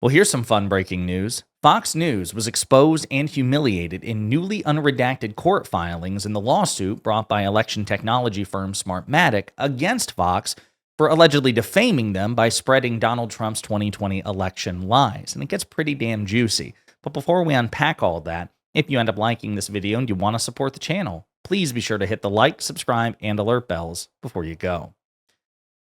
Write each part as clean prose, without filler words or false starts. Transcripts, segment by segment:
Well, here's some fun breaking news. Fox News was exposed and humiliated in newly unredacted court filings in the lawsuit brought by election technology firm Smartmatic against Fox for allegedly defaming them by spreading Donald Trump's 2020 election lies. And it gets pretty damn juicy. But before we unpack all that, if you end up liking this video and you want to support the channel, please be sure to hit the like, subscribe, and alert bells before you go.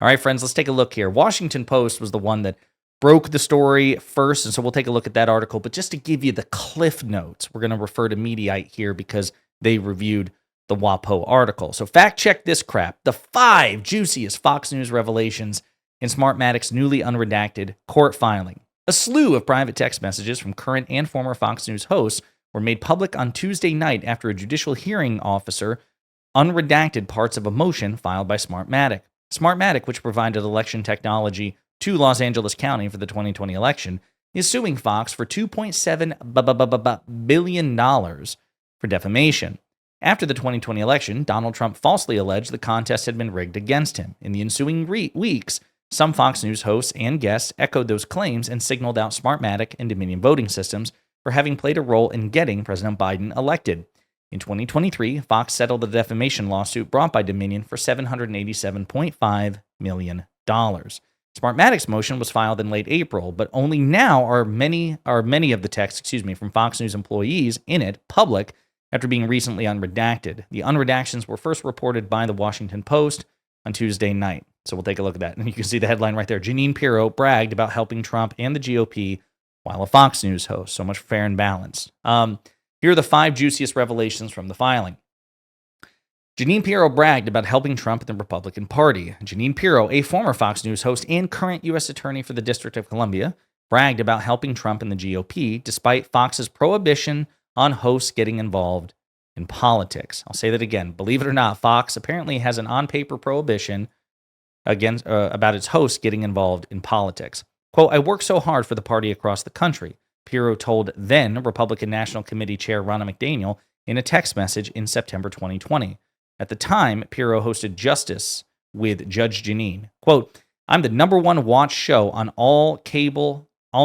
All right, friends, let's take a look here. Washington Post was the one that broke the story first, and so we'll take a look at that article. But just to give you the cliff notes, we're going to refer to Mediaite here because they reviewed the WAPO article. So fact check this crap. The 5 juiciest Fox News revelations in Smartmatic's newly unredacted court filing. A slew of private text messages from current and former Fox News hosts were made public on Tuesday night after a judicial hearing officer unredacted parts of a motion filed by Smartmatic. Smartmatic, which provided election technology to Los Angeles County for the 2020 election, is suing Fox for $2.7 billion for defamation. After the 2020 election, Donald Trump falsely alleged the contest had been rigged against him. In the ensuing weeks, some Fox News hosts and guests echoed those claims and signaled out Smartmatic and Dominion voting systems for having played a role in getting President Biden elected. In 2023, Fox settled the defamation lawsuit brought by Dominion for $787.5 million. Smartmatic's motion was filed in late April, but only now are many of the texts, from Fox News employees in it public after being recently unredacted. The unredactions were first reported by the Washington Post on Tuesday night. So we'll take a look at that. And you can see the headline right there. Jeanine Pirro bragged about helping Trump and the GOP while a Fox News host. So much fair and balanced. Here are the 5 juiciest revelations from the filing. Jeanine Pirro bragged about helping Trump and the Republican Party. Jeanine Pirro, a former Fox News host and current U.S. Attorney for the District of Columbia, bragged about helping Trump and the GOP despite Fox's prohibition on hosts getting involved in politics. I'll say that again. Believe it or not, Fox apparently has an on-paper prohibition against about its hosts getting involved in politics. Quote, I work so hard for the party across the country, Pirro told then Republican National Committee Chair Ronna McDaniel in a text message in September 2020. At the time, Pirro hosted Justice with Judge Jeanine. Quote, I'm the #1 watched show on all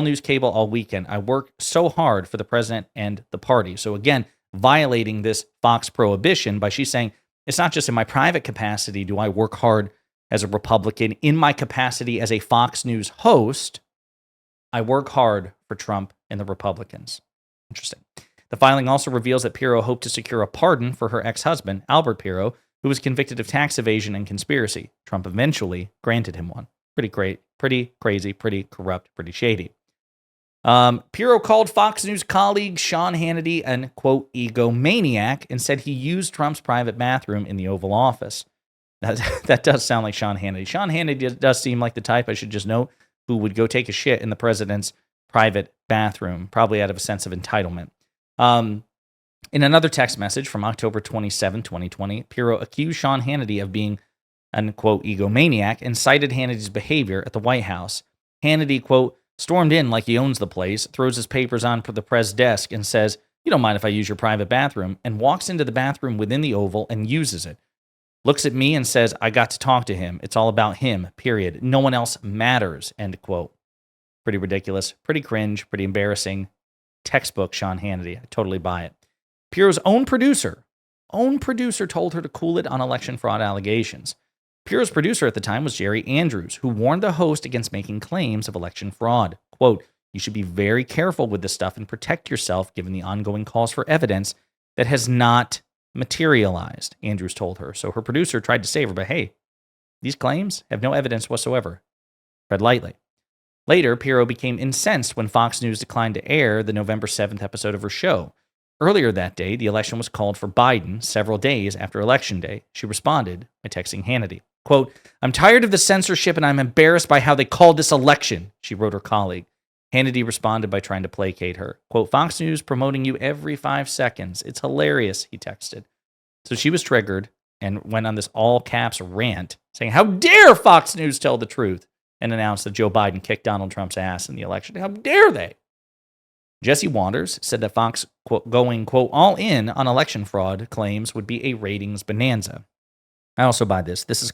news cable all weekend. I work so hard for the president and the party. So again, violating this Fox prohibition by she's saying, it's not just in my private capacity do I work hard as a Republican. In my capacity as a Fox News host, I work hard for Trump and the Republicans. Interesting. The filing also reveals that Pirro hoped to secure a pardon for her ex-husband, Albert Pirro, who was convicted of tax evasion and conspiracy. Trump eventually granted him one. Pretty crazy, pretty corrupt, pretty shady. Pirro called Fox News colleague Sean Hannity an, quote, egomaniac and said he used Trump's private bathroom in the Oval Office. That does sound like Sean Hannity. Sean Hannity does seem like the type, I should just note, who would go take a shit in the president's private bathroom, probably out of a sense of entitlement. In another text message from October 27, 2020, Pirro accused Sean Hannity of being an, quote, egomaniac and cited Hannity's behavior at the White House. Hannity, quote, stormed in like he owns the place, throws his papers on the press desk and says, you don't mind if I use your private bathroom, and walks into the bathroom within the Oval and uses it. Looks at me and says, I got to talk to him. It's all about him, period. No one else matters, end quote. Pretty ridiculous, pretty cringe, pretty embarrassing. Textbook Sean Hannity. I totally buy it. Pirro's own producer told her to cool it on election fraud allegations. Pirro's producer at the time was Jerry Andrews, who warned the host against making claims of election fraud. Quote, you should be very careful with this stuff and protect yourself given the ongoing calls for evidence that has not materialized, Andrews told her. So her producer tried to save her, but hey, these claims have no evidence whatsoever. Tread lightly. Later, Pirro became incensed when Fox News declined to air the November 7th episode of her show. Earlier that day, the election was called for Biden several days after Election Day. She responded by texting Hannity. Quote, I'm tired of the censorship and I'm embarrassed by how they called this election, she wrote her colleague. Hannity responded by trying to placate her. Quote, Fox News promoting you every 5 seconds. It's hilarious, he texted. So she was triggered and went on this all caps rant saying, how dare Fox News tell the truth? And announced that Joe Biden kicked Donald Trump's ass in the election. How dare they? Jesse Waters said that Fox, quote, going, quote, all in on election fraud claims would be a ratings bonanza. I also buy this. This is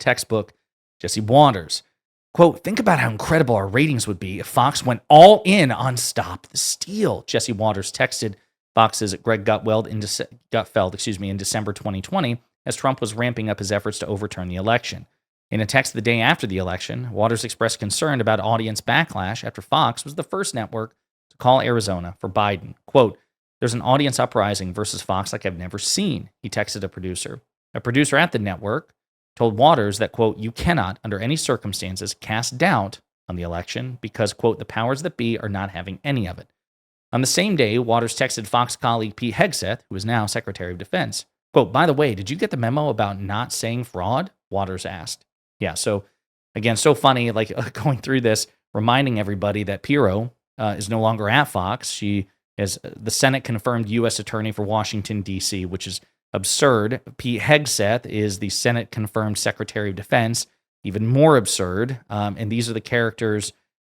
textbook Jesse Waters. Quote, think about how incredible our ratings would be if Fox went all in on Stop the Steal. Jesse Waters texted Fox's Greg Gutfeld in December 2020 as Trump was ramping up his efforts to overturn the election. In a text the day after the election, Waters expressed concern about audience backlash after Fox was the first network to call Arizona for Biden. Quote, there's an audience uprising versus Fox like I've never seen, he texted a producer. A producer at the network told Waters that, quote, you cannot, under any circumstances, cast doubt on the election because, quote, the powers that be are not having any of it. On the same day, Waters texted Fox colleague Pete Hegseth, who is now Secretary of Defense. Quote, by the way, did you get the memo about not saying fraud? Waters asked. Yeah, so again, so funny, like going through this, reminding everybody that Pirro is no longer at Fox. She is the Senate-confirmed U.S. Attorney for Washington, D.C., which is absurd. Pete Hegseth is the Senate-confirmed Secretary of Defense, even more absurd. And these are the characters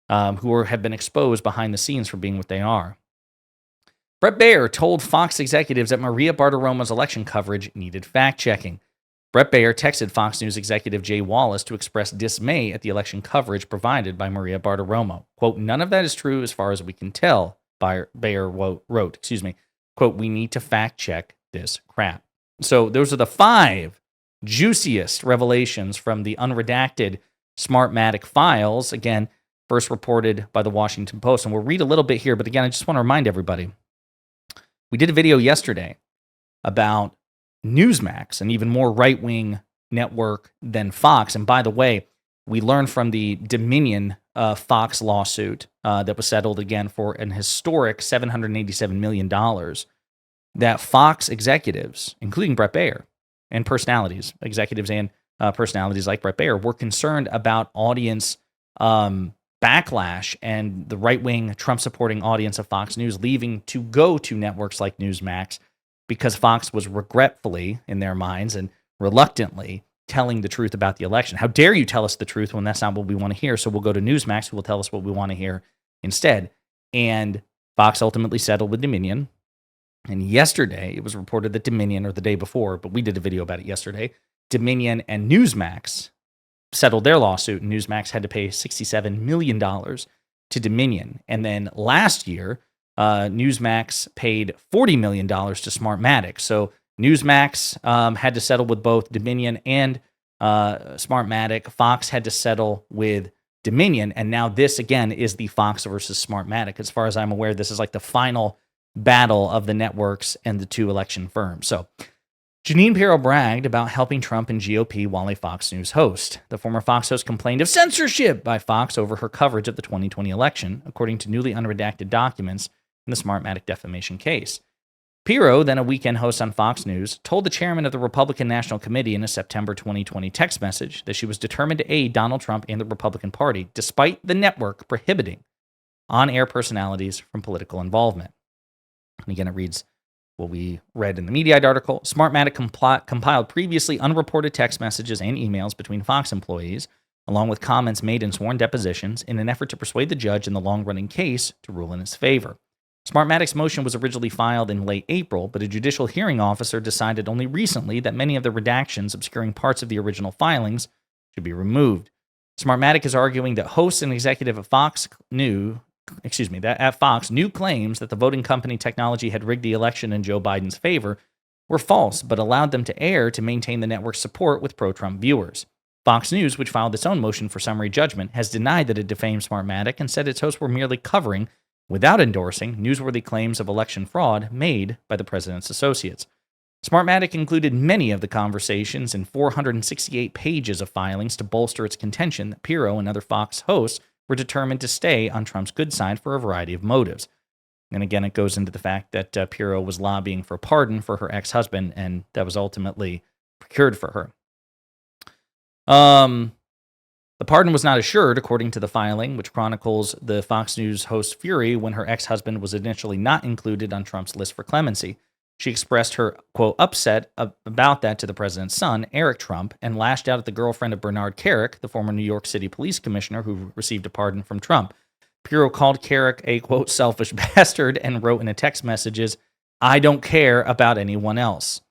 who have been exposed behind the scenes for being what they are. Bret Baier told Fox executives that Maria Bartiromo's election coverage needed fact-checking. Bret Baier texted Fox News executive Jay Wallace to express dismay at the election coverage provided by Maria Bartiromo. Quote, none of that is true as far as we can tell, Baier wrote. Quote, we need to fact-check this crap. So those are the 5 juiciest revelations from the unredacted Smartmatic files. Again, first reported by the Washington Post. And we'll read a little bit here, but again, I just want to remind everybody, we did a video yesterday about Newsmax, an even more right-wing network than Fox. And by the way, we learned from the Dominion Fox lawsuit that was settled again for an historic $787 million that Fox executives, including Bret Baier, and personalities, executives and personalities like Bret Baier, were concerned about audience backlash and the right-wing Trump-supporting audience of Fox News leaving to go to networks like Newsmax because Fox was regretfully, in their minds, and reluctantly telling the truth about the election. How dare you tell us the truth when that's not what we want to hear? So we'll go to Newsmax, who will tell us what we want to hear instead. And Fox ultimately settled with Dominion. And yesterday, it was reported that Dominion, or the day before, but we did a video about it yesterday, Dominion and Newsmax settled their lawsuit, and Newsmax had to pay $67 million to Dominion. And then last year, Newsmax paid $40 million to Smartmatic. So Newsmax had to settle with both Dominion and Smartmatic. Fox had to settle with Dominion. And now this, again, is the Fox versus Smartmatic. As far as I'm aware, this is like the final battle of the networks and the 2 election firms. So Jeanine Pirro bragged about helping Trump and GOP while a Fox News host. The former Fox host complained of censorship by Fox over her coverage of the 2020 election, according to newly unredacted documents in the Smartmatic defamation case. Pirro, then a weekend host on Fox News, told the chairman of the Republican National Committee in a September 2020 text message that she was determined to aid Donald Trump and the Republican Party, despite the network prohibiting on-air personalities from political involvement. And again, it reads what we read in the Mediaite article. Smartmatic compiled previously unreported text messages and emails between Fox employees, along with comments made in sworn depositions, in an effort to persuade the judge in the long-running case to rule in his favor. Smartmatic's motion was originally filed in late April, but a judicial hearing officer decided only recently that many of the redactions obscuring parts of the original filings should be removed. Smartmatic is arguing that hosts and executive at Fox knew claims that the voting company technology had rigged the election in Joe Biden's favor were false, but allowed them to air to maintain the network's support with pro-Trump viewers. Fox News, which filed its own motion for summary judgment, has denied that it defamed Smartmatic and said its hosts were merely covering, without endorsing, newsworthy claims of election fraud made by the president's associates. Smartmatic included many of the conversations in 468 pages of filings to bolster its contention that Pirro and other Fox hosts were determined to stay on Trump's good side for a variety of motives. And again, it goes into the fact that Pirro was lobbying for a pardon for her ex-husband, and that was ultimately procured for her. The pardon was not assured, according to the filing, which chronicles the Fox News host's fury when her ex-husband was initially not included on Trump's list for clemency. She expressed her, quote, upset about that to the president's son, Eric Trump, and lashed out at the girlfriend of Bernard Kerik, the former New York City police commissioner who received a pardon from Trump. Pirro called Kerik a, quote, selfish bastard and wrote in a text messages, I don't care about anyone else.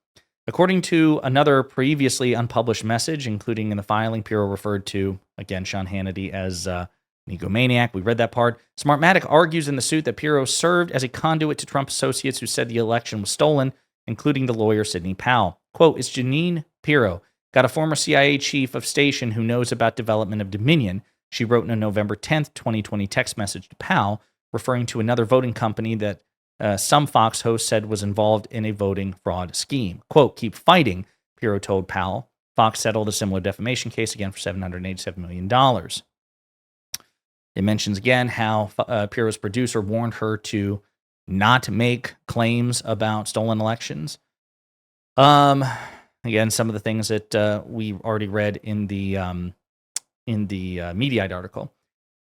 According to another previously unpublished message, including in the filing, Pirro referred to, again, Sean Hannity as an egomaniac. We read that part. Smartmatic argues in the suit that Pirro served as a conduit to Trump associates who said the election was stolen, including the lawyer Sidney Powell. Quote, it's Jeanine Pirro, got a former CIA chief of station who knows about development of Dominion. She wrote in a November 10th, 2020 text message to Powell, referring to another voting company that some Fox hosts said was involved in a voting fraud scheme. Quote, keep fighting, Pirro told Powell. Fox settled a similar defamation case again for $787 million. It mentions again how Pirro's producer warned her to not make claims about stolen elections. Again, some of the things that we already read in the Mediaite article.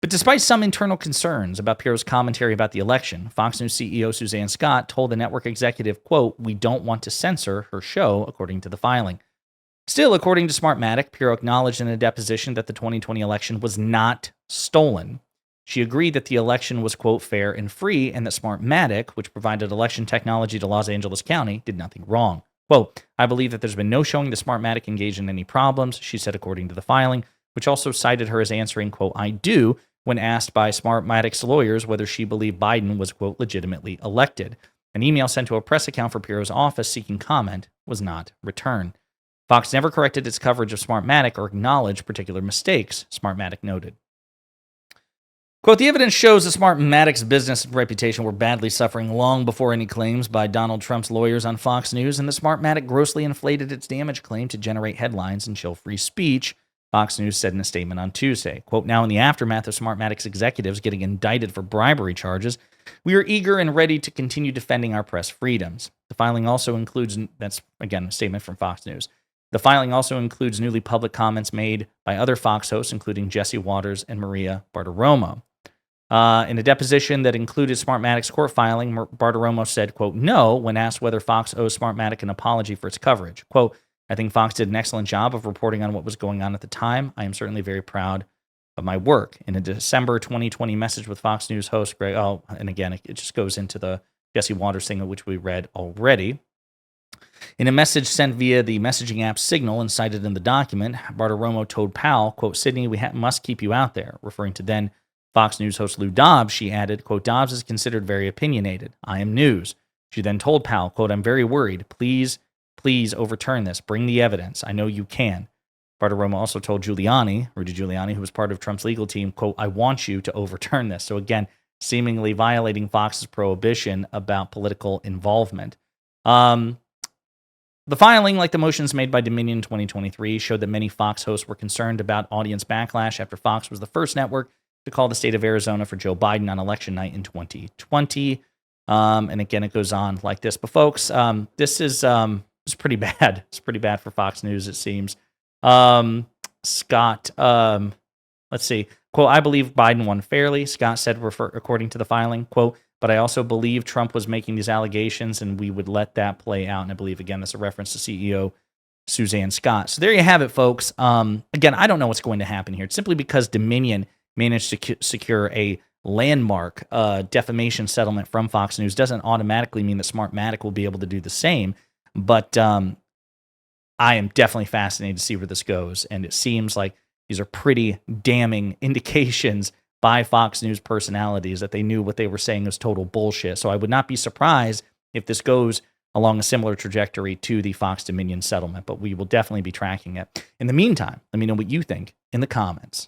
But despite some internal concerns about Pirro's commentary about the election, Fox News CEO Suzanne Scott told the network executive, quote, we don't want to censor her show, according to the filing. Still, according to Smartmatic, Pirro acknowledged in a deposition that the 2020 election was not stolen. She agreed that the election was, quote, fair and free, and that Smartmatic, which provided election technology to Los Angeles County, did nothing wrong. Quote, I believe that there's been no showing that Smartmatic engaged in any problems, she said, according to the filing, which also cited her as answering, quote, I do, when asked by Smartmatic's lawyers whether she believed Biden was, quote, legitimately elected. An email sent to a press account for Pirro's office seeking comment was not returned. Fox never corrected its coverage of Smartmatic or acknowledged particular mistakes, Smartmatic noted. Quote, the evidence shows that Smartmatic's business and reputation were badly suffering long before any claims by Donald Trump's lawyers on Fox News, and that Smartmatic grossly inflated its damage claim to generate headlines and chill free speech, Fox News said in a statement on Tuesday. Quote, now in the aftermath of Smartmatic's executives getting indicted for bribery charges, we are eager and ready to continue defending our press freedoms. The filing also includes, that's again a statement from Fox News, the filing also includes newly public comments made by other Fox hosts, including Jesse Waters and Maria Bartiromo. In a deposition that included Smartmatic's court filing, Bartiromo said, quote, no, when asked whether Fox owes Smartmatic an apology for its coverage. Quote, I think Fox did an excellent job of reporting on what was going on at the time. I am certainly very proud of my work. In a December 2020 message with Fox News host Greg, and again, it just goes into the Jesse Waters thing, which we read already. In a message sent via the messaging app Signal and cited in the document, Bartiromo told Powell, quote, Sydney, we must keep you out there. Referring to then Fox News host Lou Dobbs, she added, quote, Dobbs is considered very opinionated. I am news. She then told Powell, quote, I'm very worried. Please overturn this. Bring the evidence. I know you can. Bartiromo also told Rudy Giuliani, who was part of Trump's legal team, quote, I want you to overturn this. So again, seemingly violating Fox's prohibition about political involvement. The filing, like the motions made by Dominion 2023, showed that many Fox hosts were concerned about audience backlash after Fox was the first network to call the state of Arizona for Joe Biden on election night in 2020. And again, it goes on like this. But folks, this is pretty bad. It's pretty bad for Fox News, it seems. Scott, let's see. Quote, I believe Biden won fairly, Scott said, according to the filing. Quote, but I also believe Trump was making these allegations and we would let that play out. And I believe, again, that's a reference to CEO Suzanne Scott. So there you have it, folks. Again, I don't know what's going to happen here. It's simply because Dominion managed to secure a landmark defamation settlement from Fox News doesn't automatically mean that Smartmatic will be able to do the same. But I am definitely fascinated to see where this goes. And it seems like these are pretty damning indications by Fox News personalities that they knew what they were saying was total bullshit. So I would not be surprised if this goes along a similar trajectory to the Fox Dominion settlement, but we will definitely be tracking it. In the meantime, let me know what you think in the comments.